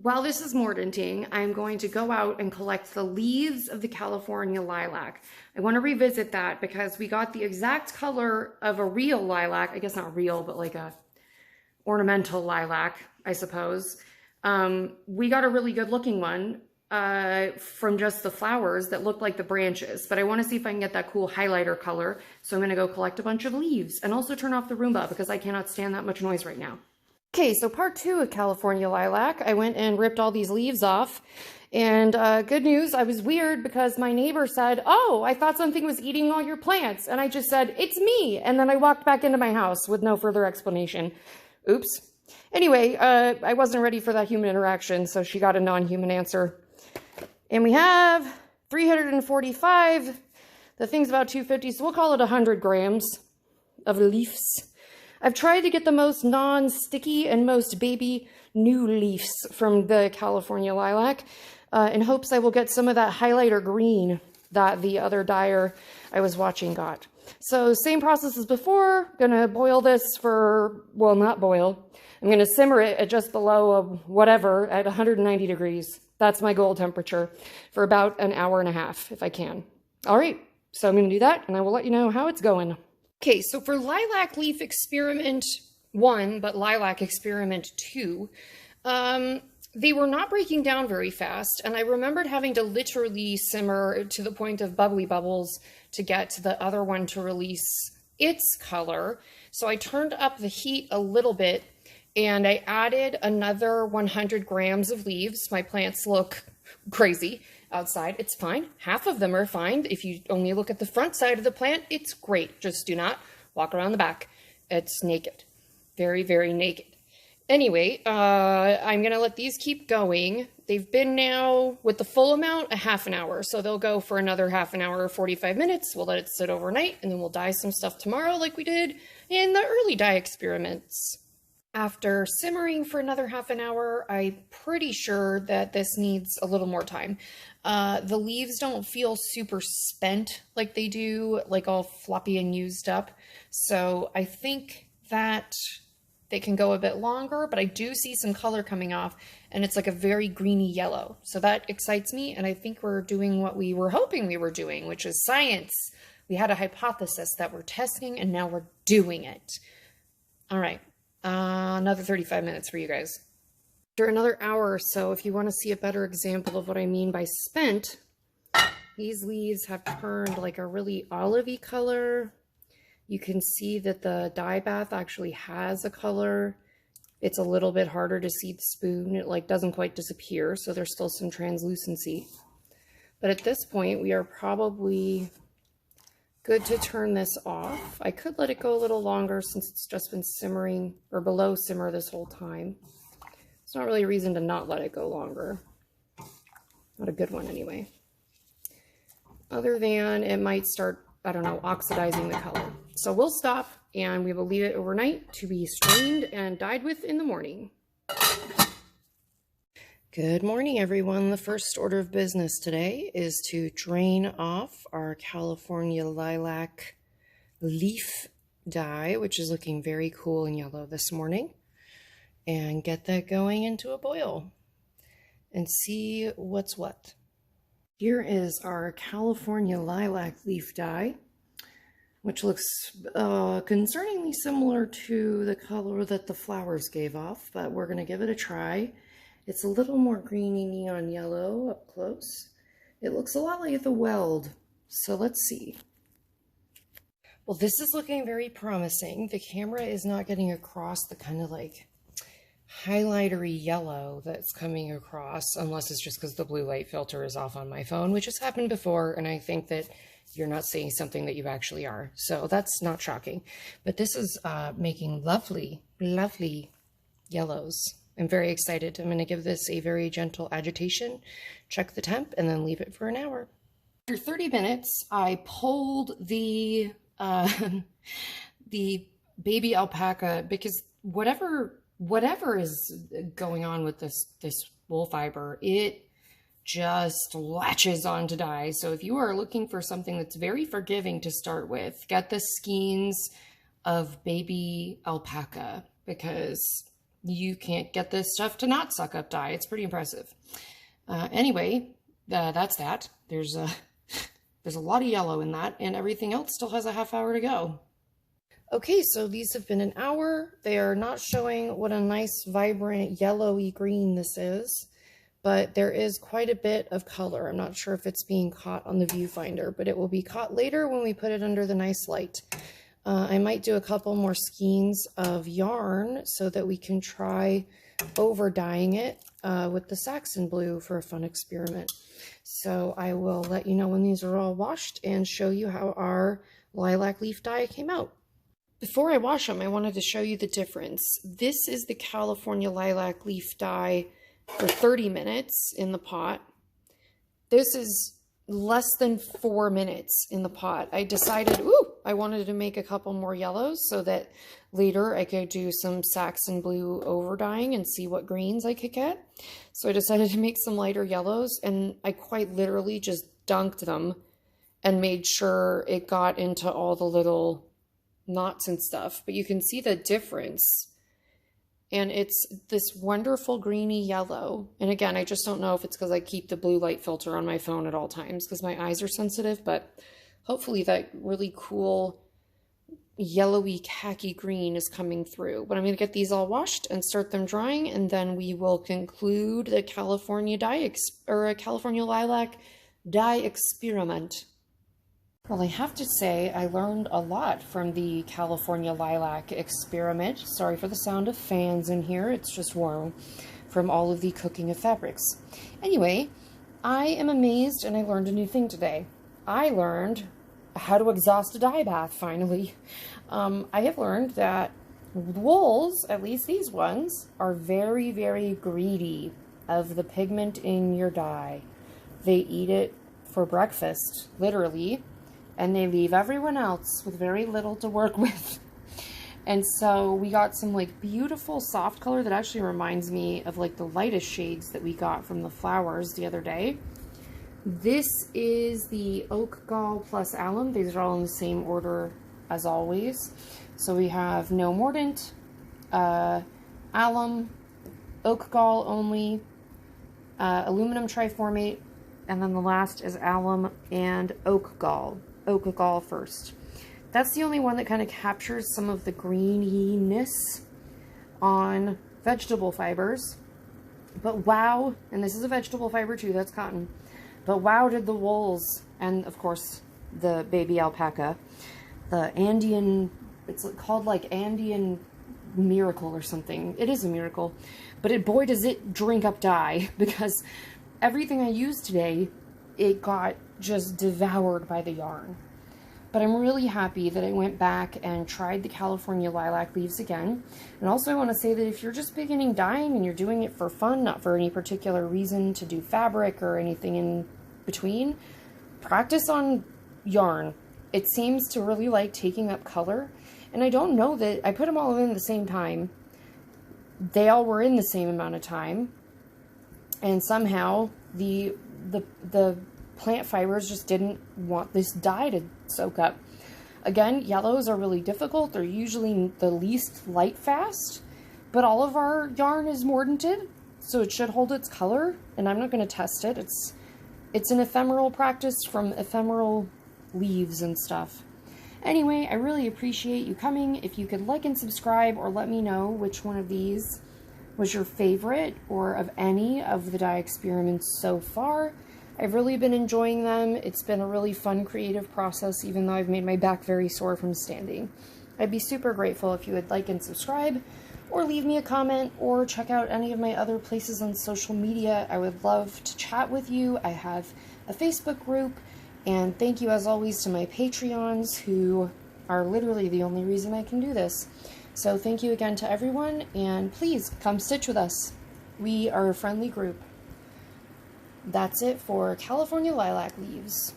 While this is mordanting, I'm going to go out and collect the leaves of the California lilac. I want to revisit that because we got the exact color of a real lilac. I guess not real, but like a ornamental lilac, I suppose. We got a really good looking one from just the flowers that looked like the branches, but I want to see if I can get that cool highlighter color. So I'm going to go collect a bunch of leaves and also turn off the Roomba because I cannot stand that much noise right now. Okay, so part 2 of California lilac. I went and ripped all these leaves off. And good news, I was weird because my neighbor said, "Oh, I thought something was eating all your plants." And I just said, "It's me." And then I walked back into my house with no further explanation. Oops. Anyway, I wasn't ready for that human interaction, so she got a non-human answer. And we have 345. The thing's about 250, so we'll call it 100 grams of leaves. I've tried to get the most non-sticky and most baby new leaves from the California lilac in hopes I will get some of that highlighter green that the other dyer I was watching got. So same process as before. Gonna boil this for, well, not boil. I'm gonna simmer it at just below whatever at 190 degrees. That's my goal temperature for about an hour and a half if I can. All right, so I'm gonna do that and I will let you know how it's going. Okay, so for lilac leaf experiment 1, but lilac experiment 2, they were not breaking down very fast, and I remembered having to literally simmer to the point of bubbly bubbles to get the other one to release its color. So I turned up the heat a little bit, and I added another 100 grams of leaves. My plants look crazy outside. It's fine. Half of them are fine. If you only look at the front side of the plant, it's great. Just do not walk around the back. It's naked. Very, very naked. Anyway, I'm going to let these keep going. They've been now, with the full amount, a half an hour. So they'll go for another half an hour or 45 minutes. We'll let it sit overnight, and then we'll dye some stuff tomorrow like we did in the early dye experiments. After simmering for another half an hour, I'm pretty sure that this needs a little more time. The leaves don't feel super spent like they do, like all floppy and used up. So I think that they can go a bit longer, but I do see some color coming off, and it's like a very greeny yellow. So that excites me, and I think we're doing what we were hoping we were doing, which is science. We had a hypothesis that we're testing, and now we're doing it. All right. Another 35 minutes for you guys. After another hour or so, if you want to see a better example of what I mean by spent, these leaves have turned like a really olivey color. You can see that the dye bath actually has a color. It's a little bit harder to see the spoon. It like doesn't quite disappear, so there's still some translucency. But at this point, we are probably good to turn this off. I could let it go a little longer since it's just been simmering or below simmer this whole time. There's not really a reason to not let it go longer. Not a good one anyway. Other than it might start, I don't know, oxidizing the color. So we'll stop and we will leave it overnight to be strained and dyed with in the morning. Good morning, everyone. The first order of business today is to drain off our California lilac leaf dye, which is looking very cool and yellow this morning, and get that going into a boil and see what's what. Here is our California lilac leaf dye, which looks concerningly similar to the color that the flowers gave off, but we're going to give it a try. It's a little more greeny neon yellow up close. It looks a lot like the weld, so let's see. Well, this is looking very promising. The camera is not getting across the kind of like highlightery yellow that's coming across, unless it's just because the blue light filter is off on my phone, which has happened before, and I think that you're not seeing something that you actually are. So that's not shocking. But this is making lovely, lovely yellows. I'm very excited. I'm going to give this a very gentle agitation, check the temp, and then leave it for an hour. After 30 minutes, I pulled the baby alpaca because whatever is going on with this wool fiber, it just latches onto dye. So if you are looking for something that's very forgiving to start with, get the skeins of baby alpaca because you can't get this stuff to not suck up dye. It's pretty impressive. Anyway, that's that. There's a lot of yellow in that, and everything else still has a half hour to go. Okay, so these have been an hour. They are not showing what a nice, vibrant, yellowy green this is, but there is quite a bit of color. I'm not sure if it's being caught on the viewfinder, but it will be caught later when we put it under the nice light. I might do a couple more skeins of yarn so that we can try over dyeing it with the Saxon blue for a fun experiment. So I will let you know when these are all washed and show you how our lilac leaf dye came out. Before I wash them, I wanted to show you the difference. This is the California lilac leaf dye for 30 minutes in the pot. This is less than 4 minutes in the pot. I decided, I wanted to make a couple more yellows so that later I could do some Saxon blue over dyeing and see what greens I could get. So I decided to make some lighter yellows, and I quite literally just dunked them and made sure it got into all the little knots and stuff. But you can see the difference. And it's this wonderful greeny yellow. And again, I just don't know if it's because I keep the blue light filter on my phone at all times because my eyes are sensitive, but hopefully that really cool yellowy khaki green is coming through. But I'm going to get these all washed and start them drying, and then we will conclude the California California lilac dye experiment. Well, I have to say I learned a lot from the California lilac experiment. Sorry for the sound of fans in here. It's just warm from all of the cooking of fabrics. Anyway, I am amazed, and I learned a new thing today. I learned how to exhaust a dye bath, finally. I have learned that wools, at least these ones, are very, very greedy of the pigment in your dye. They eat it for breakfast, literally, and they leave everyone else with very little to work with. And so we got some like beautiful soft color that actually reminds me of like the lightest shades that we got from the flowers the other day. This is the oak gall plus alum. These are all in the same order as always. So we have no mordant, alum, oak gall only, aluminum triformate, and then the last is alum and oak gall. Oak gall first. That's the only one that kind of captures some of the greeniness on vegetable fibers. But wow, and this is a vegetable fiber too, that's cotton. But wow did the wools, and of course the baby alpaca, the Andean, it's called like Andean miracle or something. It is a miracle. But boy does it drink up dye, because everything I used today, it got just devoured by the yarn. But I'm really happy that I went back and tried the California lilac leaves again. And also I want to say that if you're just beginning dyeing and you're doing it for fun, not for any particular reason to do fabric or anything in between, practice on yarn. It seems to really like taking up color. And I don't know that I put them all in at the same time. They all were in the same amount of time. And somehow the plant fibers just didn't want this dye to soak up. Again, yellows are really difficult. They're usually the least light fast, but all of our yarn is mordanted, so it should hold its color, and I'm not going to test it. It's an ephemeral practice from ephemeral leaves and stuff. Anyway, I really appreciate you coming. If you could like and subscribe, or let me know which one of these was your favorite, or of any of the dye experiments so far. I've really been enjoying them. It's been a really fun creative process, even though I've made my back very sore from standing. I'd be super grateful if you would like and subscribe, or leave me a comment, or check out any of my other places on social media. I would love to chat with you. I have a Facebook group, and thank you as always to my Patreons, who are literally the only reason I can do this. So thank you again to everyone, and please come stitch with us. We are a friendly group. That's it for California lilac leaves.